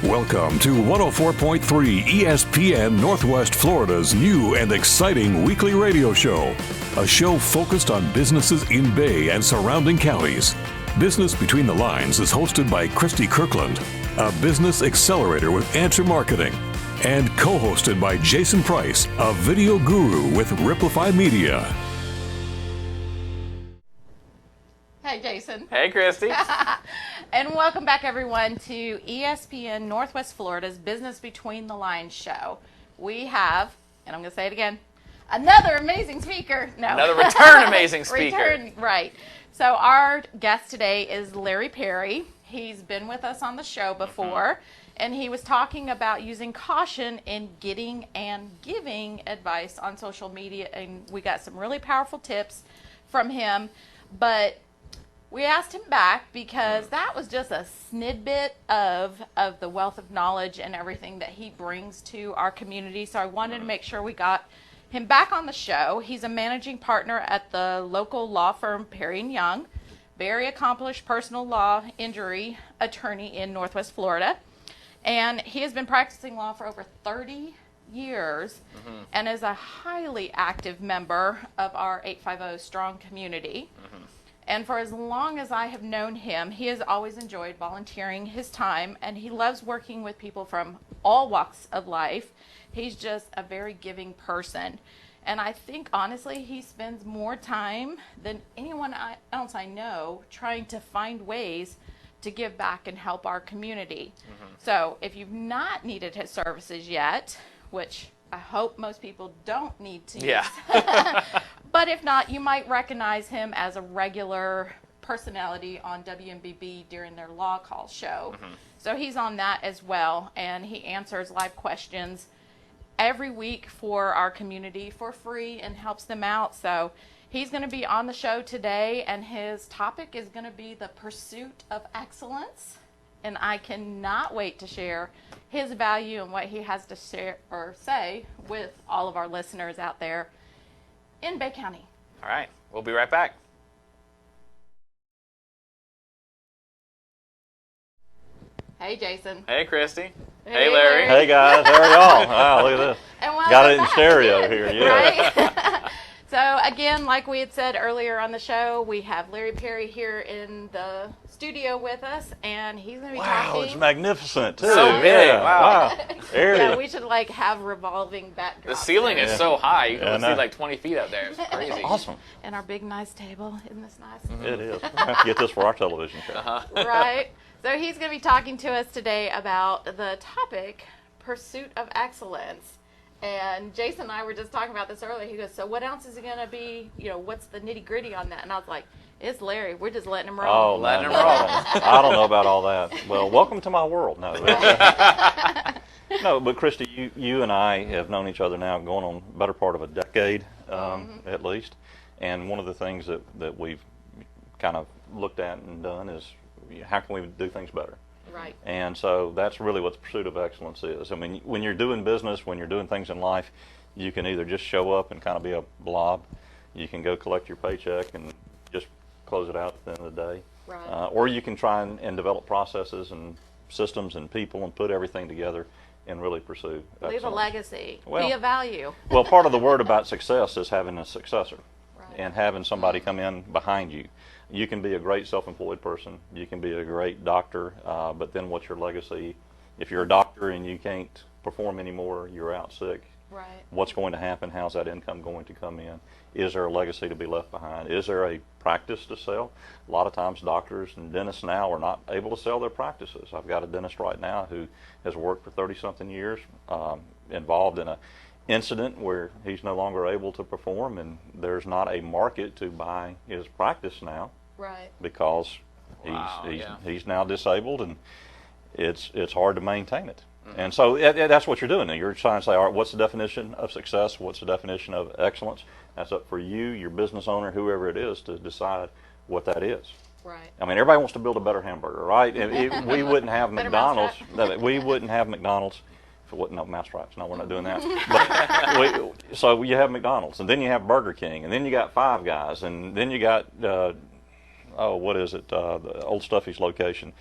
Welcome to 104.3 ESPN Northwest Florida's new and exciting weekly radio show. A show focused on businesses in Bay and surrounding counties. Business Between the Lines is hosted by Christy Kirkland, a business accelerator with Answer Marketing, and co-hosted by Jason Price, a video guru with Riplify Media. Hey, Jason. Hey, Christy. And welcome back, everyone, to ESPN Northwest Florida's Business Between the Lines show. We have, and I'm going to say it again, another amazing speaker. No. Another return amazing speaker. Right. So our guest today is Larry Perry. He's been with us on the show before, and he was talking about using caution in getting and giving advice on social media, and we got some really powerful tips from him, but we asked him back because that was just a snidbit of the wealth of knowledge and everything that he brings to our community. So I wanted to make sure we got him back on the show. He's a managing partner at the local law firm Perry & Young, very accomplished personal law injury attorney in Northwest Florida. And he has been practicing law for over 30 years and is a highly active member of our 850 Strong community. And for as long as I have known him, he has always enjoyed volunteering his time, and he loves working with people from all walks of life. He's just a very giving person. And I think, honestly, he spends more time than anyone else I know trying to find ways to give back and help our community. So if you've not needed his services yet, which I hope most people don't need to use. But if not, you might recognize him as a regular personality on WMBB during their Law Call show. So he's on that as well, and he answers live questions every week for our community for free and helps them out. So he's going to be on the show today, and his topic is going to be the pursuit of excellence. And I cannot wait to share his value and what he has to share or say with all of our listeners out there in Bay County. All right. We'll be right back. Hey, Jason. Hey, Christy. Hey, Larry. Hey, guys. How are y'all? Wow, look at this. And Got it in stereo here. Yeah. Right? So, again, like we had said earlier on the show, we have Larry Perry here in the studio with us, and he's going to be talking. Wow, it's magnificent, too. So big. Yeah. Wow. Area. Yeah, we should, have revolving backdrops. The ceiling is so high, you can Yeah, see like 20 feet up there. It's crazy. Awesome. And our big, nice table. Isn't this nice? It is. We'll have to get this for our television show. Right. So he's going to be talking to us today about the topic, pursuit of excellence. And Jason and I were just talking about this earlier. He goes, so what else is it going to be? What's the nitty gritty on that? And I was like, it's Larry. We're just letting him roll. Oh, Letting him no. roll. I don't know about all that. Well, welcome to my world. No, no, but Christy, you and I have known each other now going on the better part of a decade, at least. And one of the things that we've kind of looked at and done is how can we do things better? Right. And so that's really what the pursuit of excellence is. I mean, when you're doing business, when you're doing things in life, you can either just show up and kind of be a blob. You can go collect your paycheck and just close it out at the end of the day. Right. Or you can try and develop processes and systems and people and put everything together and really pursue excellence. Leave a legacy. Well, be a value. Well, part of the word about success is having a successor Right. and having somebody come in behind you. You can be a great self-employed person. You can be a great doctor, but then what's your legacy? If you're a doctor and you can't perform anymore, you're out sick. Right. What's going to happen? How's that income going to come in? Is there a legacy to be left behind? Is there a practice to sell? A lot of times doctors and dentists now are not able to sell their practices. I've got a dentist right now who has worked for 30-something years, involved in an incident where he's no longer able to perform, and there's not a market to buy his practice now. Right. Because Wow, he's now disabled, and it's hard to maintain it. And so that's what you're doing. You're trying to say, all right, what's the definition of success? What's the definition of excellence? That's up for you, your business owner, whoever it is, to decide what that is. Right. I mean, everybody wants to build a better hamburger, right? We wouldn't have Better McDonald's. mousetrap. We wouldn't have McDonald's if it wasn't no mousetraps. No, we're not doing that. So you have McDonald's, and then you have Burger King, and then you got Five Guys, and then you got what is it? The Old Stuffy's location.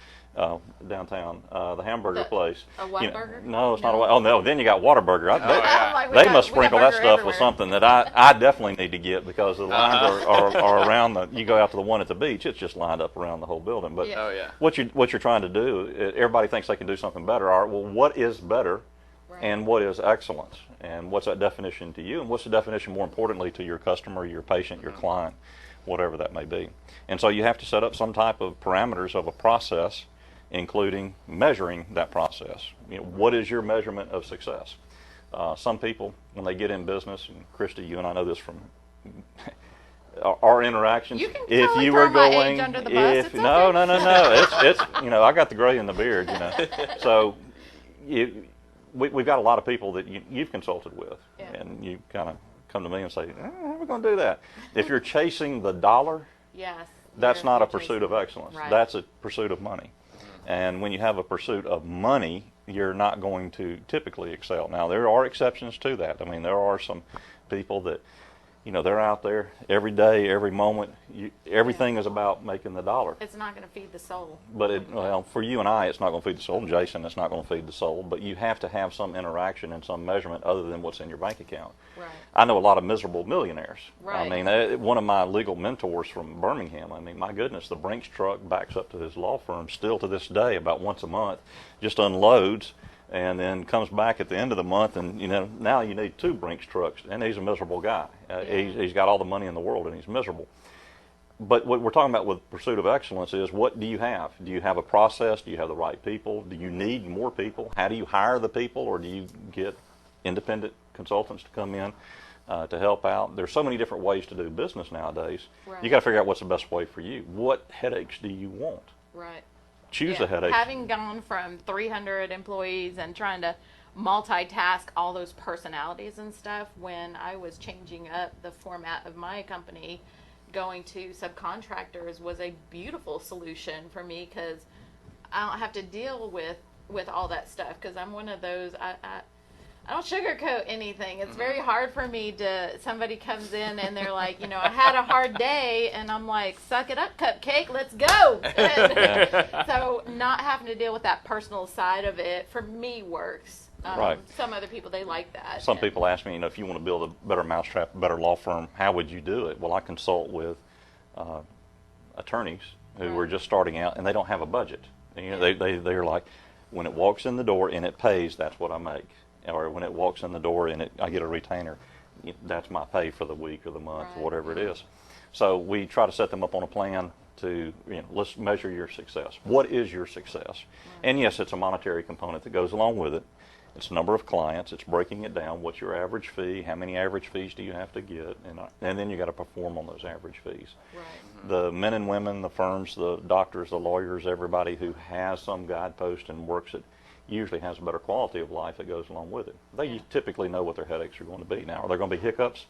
downtown, the hamburger place. A Whataburger? No, it's not a. Oh no, then you got Whataburger. yeah. Like, They must we got sprinkle that burger stuff with everywhere. something that I definitely need to get, because the lines are around the. You go out to the one at the beach, it's just lined up around the whole building. But Yeah. Oh yeah. what you're trying to do, everybody thinks they can do something better. All right, well, what is better, Right. and what is excellence, and what's that definition to you, and what's the definition, more importantly, to your customer, your patient, your client, whatever that may be. And so you have to set up some type of parameters of a process, including measuring that process. What is your measurement of success? Some people, when they get in business, and Christy, you and I know this from our interactions. You can if totally you throw were my going, age under the bus. if It's no, okay. no, no, no, it's I got the gray in the beard, So we've got a lot of people that you've consulted with, Yeah. and you kind of come to me and say, how are we going to do that? If you're chasing the dollar, Yes. that's you're- not a you're pursuit of chasing- excellence. Right. That's a pursuit of money. And when you have a pursuit of money, you're not going to typically excel. Now, there are exceptions to that. I mean, there are some people that, they're out there every day, every moment. Everything is about making the dollar. It's not going to feed the soul. But for you and I, it's not going to feed the soul. And Jason, it's not going to feed the soul. But you have to have some interaction and some measurement other than what's in your bank account. Right. I know a lot of miserable millionaires. Right. I mean, one of my legal mentors from Birmingham, I mean, my goodness, the Brinks truck backs up to his law firm still to this day about once a month, just unloads, and then comes back at the end of the month, and now you need 2 Brinks trucks, and he's a miserable guy. He's got all the money in the world, and he's miserable. But what we're talking about with pursuit of excellence is, what do you have? Do you have a process? Do you have the right people? Do you need more people? How do you hire the people, or do you get independent consultants to come in to help out? There's so many different ways to do business nowadays. Right. You got to figure out what's the best way for you. What headaches do you want? Right. Choose Yeah. a headache. Having gone from 300 employees and trying to multitask all those personalities and stuff, when I was changing up the format of my company, going to subcontractors was a beautiful solution for me, because I don't have to deal with all that stuff, because I'm one of those, I don't sugarcoat anything. It's very hard for me to, somebody comes in and they're like, I had a hard day, and I'm like, suck it up, cupcake, let's go. So not having to deal with that personal side of it, for me, works. Right. Some other people, they like that. Some people ask me, if you want to build a better mousetrap, a better law firm, how would you do it? Well, I consult with attorneys who are just starting out, and they don't have a budget. They're like, when it walks in the door and it pays, that's what I make. Or when it walks in the door and I get a retainer, that's my pay for the week or the month, Right. or whatever it is. So we try to set them up on a plan to, let's measure your success. What is your success? Right. And yes, it's a monetary component that goes along with it. It's number of clients. It's breaking it down. What's your average fee? How many average fees do you have to get? And then you got to perform on those average fees. Right. The men and women, the firms, the doctors, the lawyers, everybody who has some guidepost and works it, usually has a better quality of life that goes along with it. They typically know what their headaches are going to be. Now, are there going to be hiccups?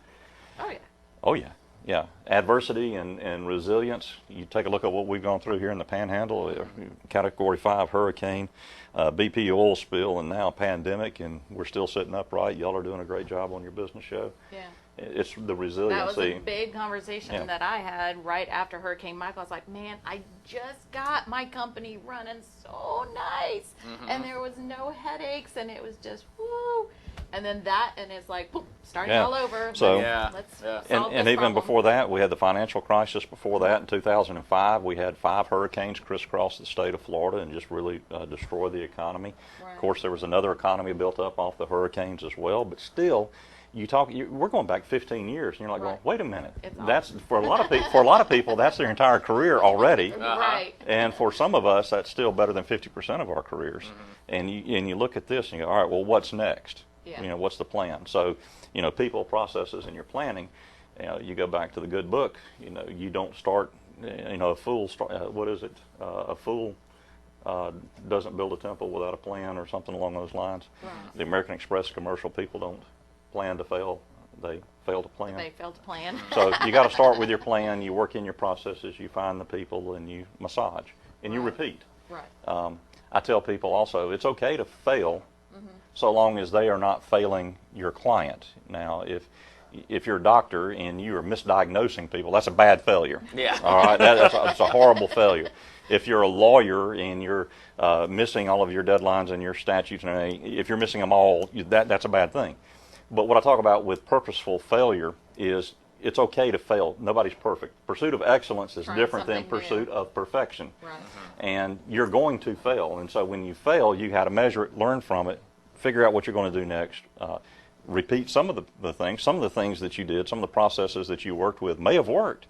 Oh, yeah. Oh, yeah. Yeah. Adversity and resilience. You take a look at what we've gone through here in the Panhandle, Category 5 hurricane, BP oil spill, and now pandemic, and we're still sitting upright. Y'all are doing a great job on your business show. Yeah. It's the resiliency. That was a big conversation Yeah. that I had right after Hurricane Michael. I was like, man, I just got my company running so nice. And there was no headaches, and it was just, woo. And then it's like, poof, starting Yeah. all over. So- Let's Yeah. solve And this even problem. before that, we had the financial crisis before that in 2005. We had 5 hurricanes crisscross the state of Florida and just really destroy the economy. Right. Of course, there was another economy built up off the hurricanes as well, but still, we're going back 15 years, and you're like going, Right. wait a minute. It's That's for a lot of people, that's their entire career already. Right. And for some of us, that's still better than 50% of our careers. And you look at this and you go, all right, well, what's next? Yeah. What's the plan? So, people, processes, and your planning. You go back to the good book. You don't start. A fool. What is it? A fool doesn't build a temple without a plan, or something along those lines. Right. The American Express commercial, people don't plan to fail. They fail to plan. They failed to plan. So you got to start with your plan. You work in your processes. You find the people, and you massage, and you repeat. Right. I tell people also, it's okay to fail, so long as they are not failing your client. Now, if if you're a doctor and you are misdiagnosing people, that's a bad failure. Yeah. All right, that's a horrible failure. If you're a lawyer and you're missing all of your deadlines and your statutes, and everything, if you're missing them all, that's a bad thing. But what I talk about with purposeful failure is it's okay to fail. Nobody's perfect. Pursuit of excellence is different than pursuit of perfection. Right. And you're going to fail. And so when you fail, you got to measure it, learn from it, figure out what you're going to do next. Repeat some of the things. Some of the things that you did, some of the processes that you worked with may have worked,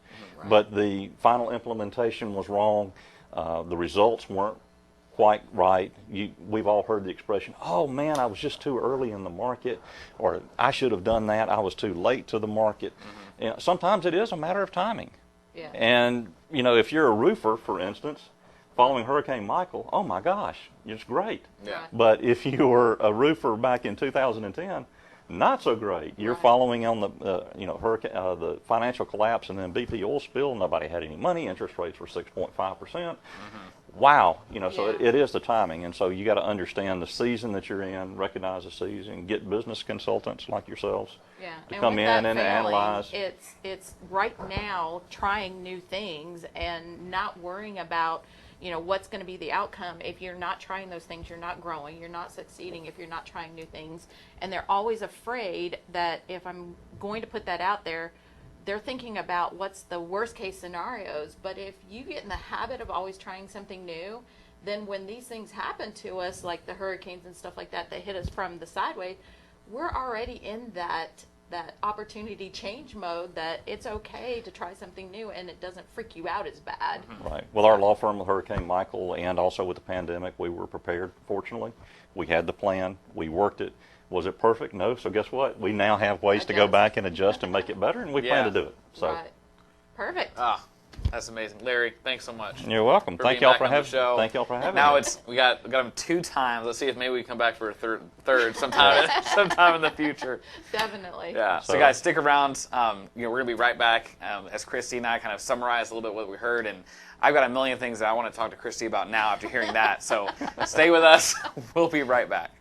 but the final implementation was wrong. The results weren't quite right. We've all heard the expression, oh man, I was just too early in the market, or I should have done that, I was too late to the market. You know, sometimes it is a matter of timing. Yeah. And, you know, if you're a roofer, for instance, following Hurricane Michael, oh my gosh, it's great. Yeah. But if you were a roofer back in 2010, not so great. You're following on the, the financial collapse and then BP oil spill. Nobody had any money. Interest rates were 6.5%. Wow. You know, so it is the timing. And so you got to understand the season that you're in, recognize the season, get business consultants like yourselves to come in and analyze. It's right now trying new things and not worrying about, you know, what's going to be the outcome. If you're not trying those things, you're not growing, you're not succeeding if you're not trying new things. And they're always afraid that if I'm going to put that out there, they're thinking about what's the worst case scenarios. But if you get in the habit of always trying something new, then when these things happen to us, like the hurricanes and stuff like that hit us from the sideways, we're already in that opportunity change mode, that it's okay to try something new and it doesn't freak you out as bad. Right. Well, our law firm with Hurricane Michael and also with the pandemic, we were prepared, fortunately. We had the plan. We worked it. Was it perfect? No. So guess what? We now have ways to go back and adjust and make it better, and we plan to do it. So. Right. Perfect. Ah, that's amazing. Larry, thanks so much. You're welcome. Thank y'all for having me. Thank y'all for having me. Now we got him 2 times. Let's see if maybe we can come back for a third sometime in the future. Definitely. Yeah. So guys, stick around. We're gonna be right back as Christy and I kind of summarize a little bit what we heard, and I've got a million things that I want to talk to Christy about now after hearing that. So stay with us. We'll be right back.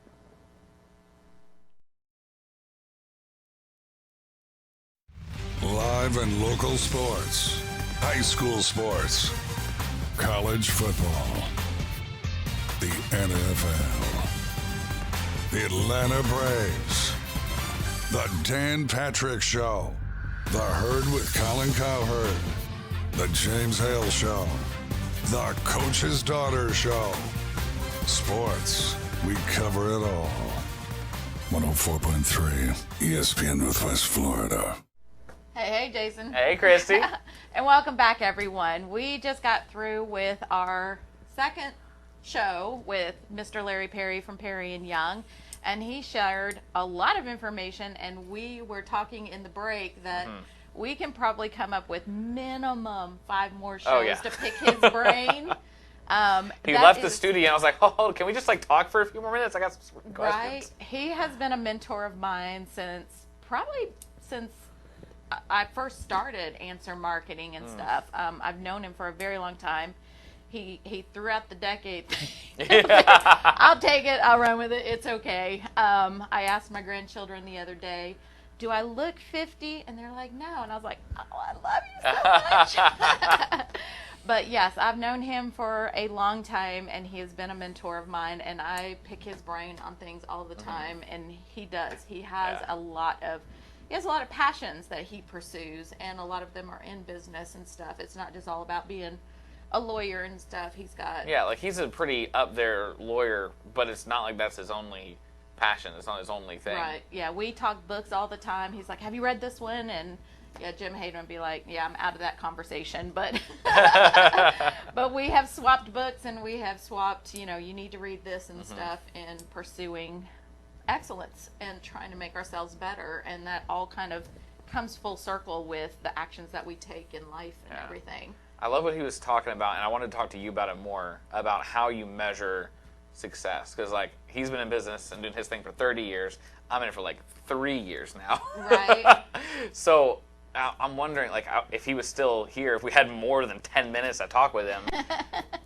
Live and local sports, high school sports, college football, the NFL, the Atlanta Braves, the Dan Patrick Show, the Herd with Colin Cowherd, the James Hale Show, the Coach's Daughter Show. Sports, we cover it all. 104.3 ESPN Northwest Florida. Hey, Jason. Hey, Christy. And welcome back, everyone. We just got through with our second show with Mr. Larry Perry from Perry & Young, and he shared a lot of information, and we were talking in the break that we can probably come up with minimum 5 more shows to pick his brain. He left the studio, and I was like, oh, can we just talk for a few more minutes? I got some questions. Right. He has been a mentor of mine since I first started Answer Marketing and stuff. I've known him for a very long time. He threw out the decade. I'll take it. I'll run with it. It's okay. I asked my grandchildren the other day, do I look 50? And they're like, no. And I was like, oh, I love you so much. But yes, I've known him for a long time, and he has been a mentor of mine, and I pick his brain on things all the time, and he does. He has a lot of passions that he pursues, and a lot of them are in business and stuff. It's not just all about being a lawyer and stuff. He's got... Yeah, he's a pretty up there lawyer, but it's not like that's his only passion. It's not his only thing. Right, yeah. We talk books all the time. He's like, have you read this one? And Jim Hayden would be like, yeah, I'm out of that conversation. But but we have swapped books, and we have swapped, you need to read this and stuff, and pursuing excellence and trying to make ourselves better, and that all kind of comes full circle with the actions that we take in life and everything. I love what he was talking about, and I wanted to talk to you about it more, about how you measure success, because he's been in business and doing his thing for 30 years. I'm in it for 3 years now. Right. So I'm wondering, if he was still here, if we had more than 10 minutes to talk with him,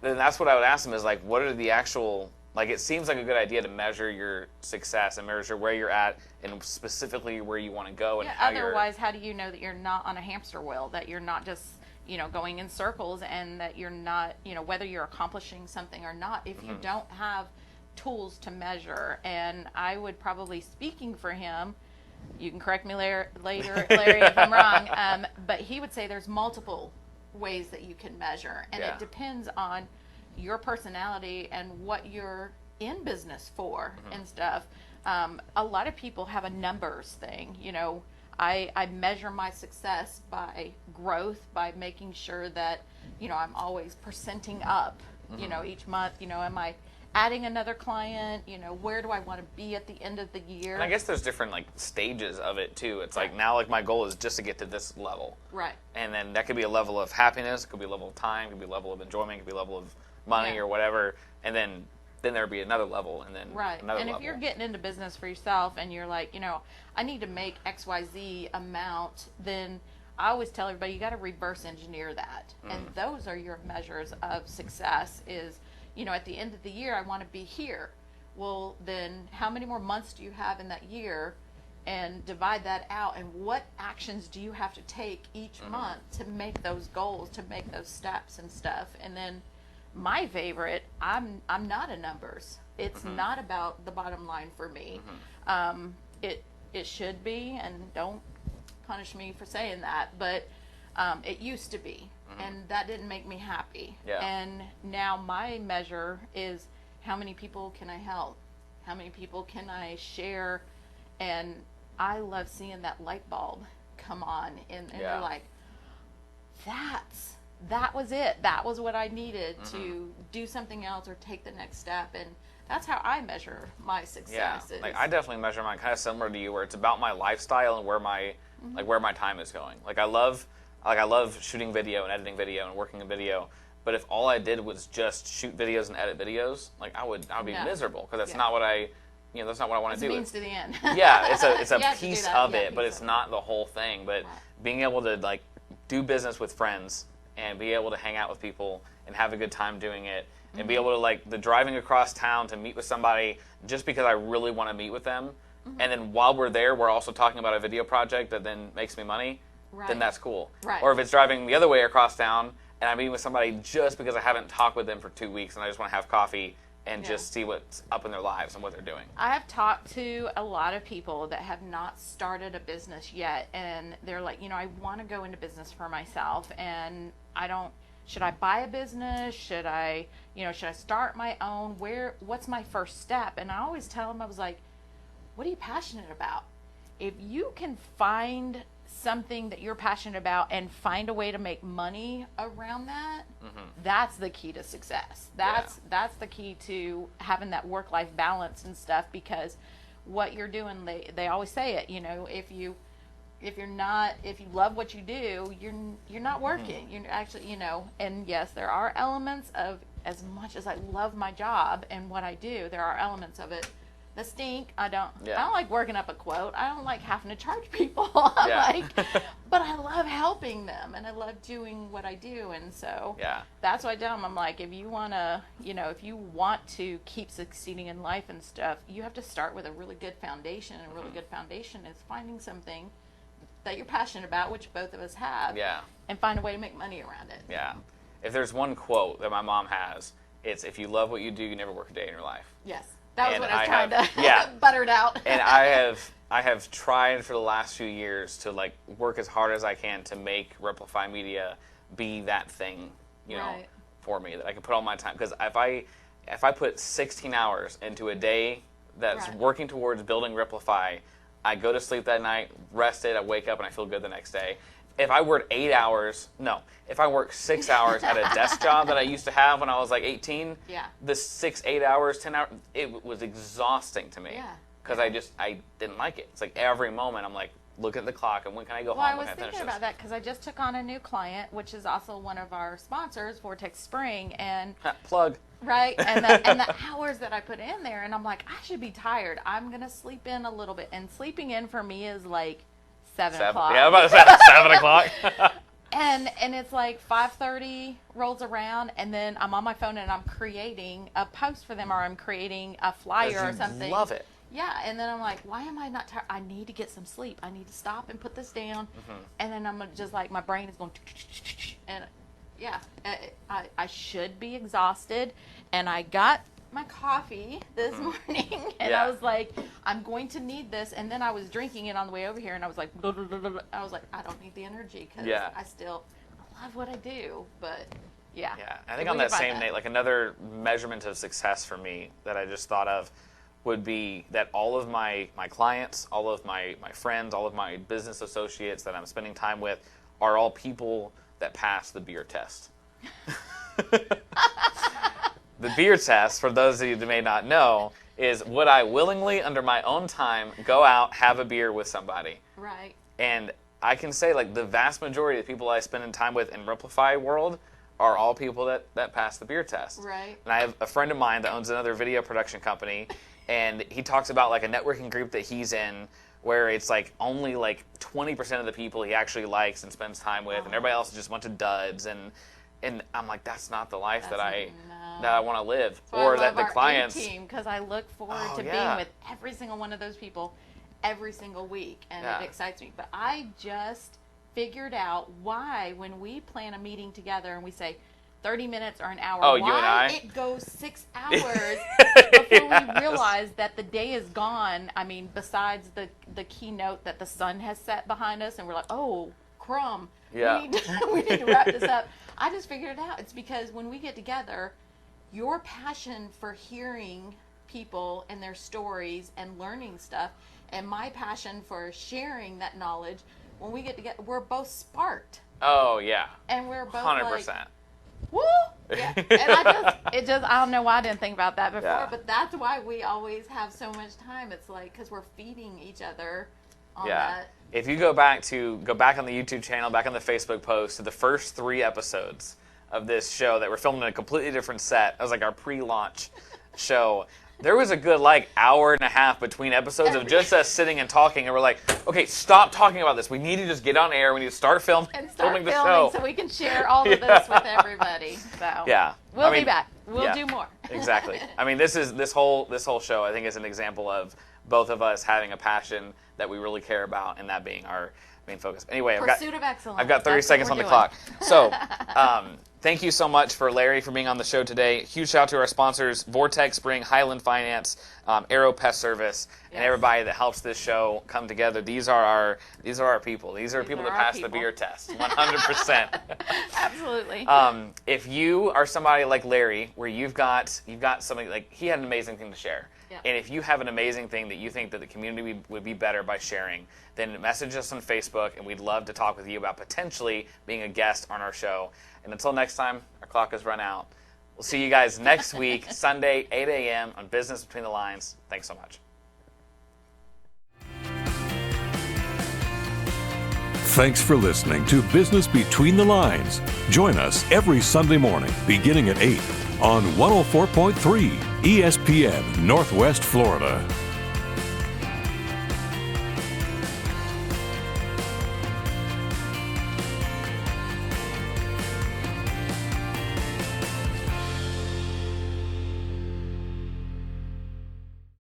then that's what I would ask him is, what are the actual, Like, it seems like a good idea to measure your success and measure where you're at and specifically where you want to go and how you're... Otherwise, how do you know that you're not on a hamster wheel, that you're not just, going in circles, and that you're not, whether you're accomplishing something or not, if you don't have tools to measure. And I would probably, speaking for him, you can correct me later, Larry, if I'm wrong, but he would say there's multiple ways that you can measure, and it depends on your personality and what you're in business for and stuff. A lot of people have a numbers thing. I measure my success by growth, by making sure that, I'm always percenting up, each month. Am I adding another client? Where do I want to be at the end of the year? And I guess there's different stages of it too. It's like now my goal is just to get to this level. Right. And then that could be a level of happiness, it could be a level of time, it could be a level of enjoyment, it could be a level of money or whatever. And then there'd be another level, and then another level. And if you're getting into business for yourself and you're like, I need to make XYZ amount, then I always tell everybody you got to reverse engineer that. And those are your measures of success is, at the end of the year, I want to be here. Well, then how many more months do you have in that year? And divide that out. And what actions do you have to take each month to make those goals, to make those steps and stuff? And then my favorite, I'm not a numbers. It's not about the bottom line for me. It should be, and don't punish me for saying that, but it used to be. And that didn't make me happy. Yeah. And now my measure is how many people can I help? How many people can I share? And I love seeing that light bulb come on, and they're like, that was it. That was what I needed to do something else or take the next step. And that's how I measure my success. Yeah, I definitely measure mine kind of similar to you, where it's about my lifestyle and where my where my time is going. I love shooting video and editing video and working in video. But if all I did was just shoot videos and edit videos, I would be miserable, because that's not what that's not what I want to do. It's a means to the end. Yeah, it's a piece of Yeah, it, but it's not the whole thing. But being able to do business with friends and be able to hang out with people and have a good time doing it, and be able to the driving across town to meet with somebody just because I really want to meet with them, and then while we're there, we're also talking about a video project that then makes me money. Then that's cool. Right. Or if it's driving the other way across town and I'm meeting with somebody just because I haven't talked with them for 2 weeks and I just want to have coffee and just see what's up in their lives and what they're doing. I have talked to a lot of people that have not started a business yet, and they're like, I want to go into business for myself, and should I buy a business? Should I start my own? What's my first step? And I always tell them, I was like, what are you passionate about? If you can find something that you're passionate about and find a way to make money around that, that's the key to success. That's the key to having that work-life balance and stuff, because what you're doing, they always say it, if you love what you do, you're not working. You're actually, and yes, there are elements of, as much as I love my job and what I do, there are elements of it that stink. I don't like working up a quote. I don't like having to charge people. But I love helping them, and I love doing what I do. And so that's why I tell them, I'm like, if you want to keep succeeding in life and stuff, you have to start with a really good foundation. And a really good foundation is finding something that you're passionate about, which both of us have, and find a way to make money around it. Yeah. If there's one quote that my mom has, it's, if you love what you do, you never work a day in your life. Yes. That was And what I was trying to butter it out. And I have tried for the last few years to work as hard as I can to make Replify Media be that thing, for me, that I can put all my time. Because if I put 16 hours into a day that's working towards building Replify, I go to sleep that night, rested, I wake up, and I feel good the next day. If I work 6 hours at a desk job that I used to have when I was 18, the 6, 8 hours, 10 hours, it was exhausting to me. Because I didn't like it. It's every moment I'm look at the clock, and when can I go home? I was thinking about that because I just took on a new client, which is also one of our sponsors, Vortex Spring, and plug. Right, and the hours that I put in there, and I'm like, I should be tired. I'm gonna sleep in a little bit, and sleeping in for me is 7 o'clock. Yeah, I'm about to say 7 o'clock. And it's like 5:30 rolls around, and then I'm on my phone and I'm creating a post for them, or I'm creating a flyer or something. Love it. Yeah, and then I'm like, why am I not tired? I need to get some sleep. I need to stop and put this down. And then I'm just like, my brain is going, and yeah, I should be exhausted. And I got my coffee this morning, and I was like, I'm going to need this. And then I was drinking it on the way over here, and I was like, blah, blah, blah, blah. I was like, I don't need the energy, because I love what I do. But yeah. I think on that same note, like another measurement of success for me that I just thought of would be that all of my clients, all of my friends, all of my business associates that I'm spending time with are all people that pass the beer test. The beer test, for those of you that may not know, is would I willingly, under my own time, go out, have a beer with somebody? Right. And I can say, like, the vast majority of the people I spend in time with in Replify world are all people that pass the beer test. Right. And I have a friend of mine that owns another video production company, and he talks about, like, a networking group that he's in where it's, like, only, like, 20% of the people he actually likes and spends time with, and everybody else is just a bunch of duds. And I'm like, that's not the life that I want to live, or that the clients. Team, because I look forward to being with every single one of those people every single week, and it excites me. But I just figured out why, when we plan a meeting together and we say 30 minutes or an hour, why you and I? It goes 6 hours before we realize that the day is gone. I mean, besides the keynote that the sun has set behind us, and we're like, oh, crumb. Yeah. We need to wrap this up. I just figured it out. It's because when we get together, your passion for hearing people and their stories and learning stuff, and my passion for sharing that knowledge, when we get together, we're both sparked. Oh, yeah. And we're both 100%. like, woo! Yeah. And I don't know why I didn't think about that before, but that's why we always have so much time. It's like, because we're feeding each other on that. If you go back on the YouTube channel, back on the Facebook post, to the first 3 episodes of this show that were filmed in a completely different set. It was like our pre-launch show. There was a good, like, hour and a half between episodes of just us sitting and talking, and we're like, okay, stop talking about this. We need to just get on air. We need to start filming the show. So we can share all of this with everybody. So we'll be back. We'll do more. Exactly. I mean, this whole show, I think, is an example of both of us having a passion that we really care about, and that being our main focus. Anyway, Pursuit of excellence. I've got 30 seconds on the clock. So, thank you so much for Larry for being on the show today. Huge shout out to our sponsors, Vortex Spring, Highland Finance, Aero Pest Service, and everybody that helps this show come together. These are our people. These are people that pass the beer test, 100%. Absolutely. If you are somebody like Larry, where you've got something, like, he had an amazing thing to share. Yep. And if you have an amazing thing that you think that the community would be better by sharing, then message us on Facebook, and we'd love to talk with you about potentially being a guest on our show. And until next time, our clock has run out. We'll see you guys next week, Sunday, 8 a.m. on Business Between the Lines. Thanks so much. Thanks for listening to Business Between the Lines. Join us every Sunday morning beginning at 8 on 104.3 ESPN Northwest Florida.